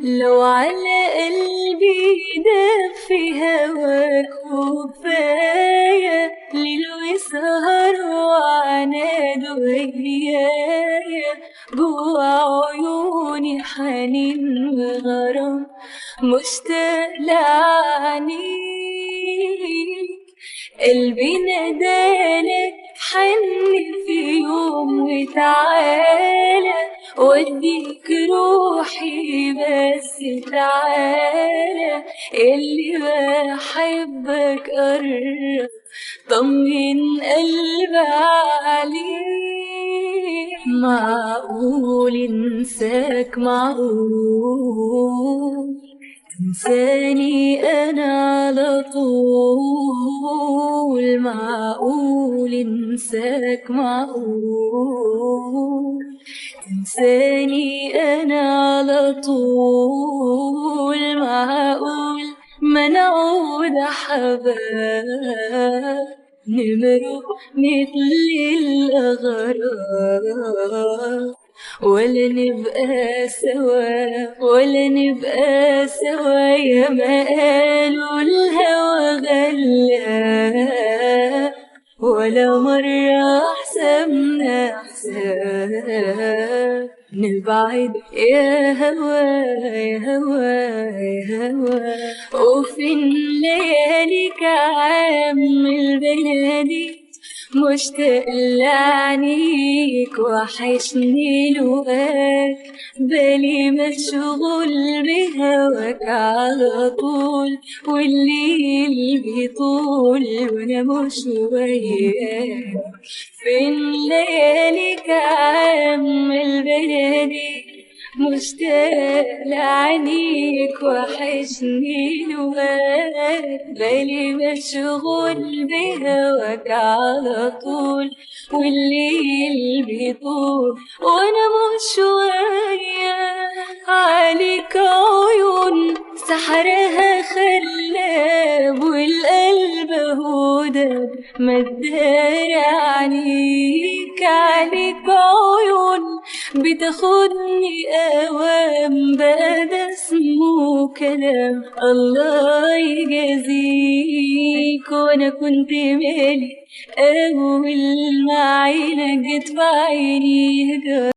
لو على قلبي داب في هواك وكفاية ليل وسهر وعناد ويايا جوا عيوني حنين وغرام مشتاق لعنيك. قلبي نادالك حن في يوم وتعالى وديك روحي بس تعالى اللي بحبك قرب طمن قلبي عليك. معقول انساك؟ معقول تنساني انا على طول؟ معقول انساك؟ معقول تنساني انا على طول؟ معقول ما نعود احباب نمرق مثل الاغراب ولا نبقى سوا ولا نبقى سوا يا ما قالوا الهوى غلا ولا مرة حسبنا حساب نبعد يا هوا يا هوا يا هوا. وفين لياليك عام البنادي مشتاق لعنيك وحشني لقاك بالي مشغول بهواك على طول والليل بيطول وانا مش وياك. فين لياليك عام البلدي مشتاق لعنيك وحشني لقاك بالي مشغول بهواك على طول والليل بيطول وانا مش وياك. عليك عيون سحرها خلاب والقلب هدى مدار عنيك. عليك عيون بتاخدني اوام بقى ده اسمه كلام الله يجازيك. وانا كنت مالي اول ما عينك جت بعيني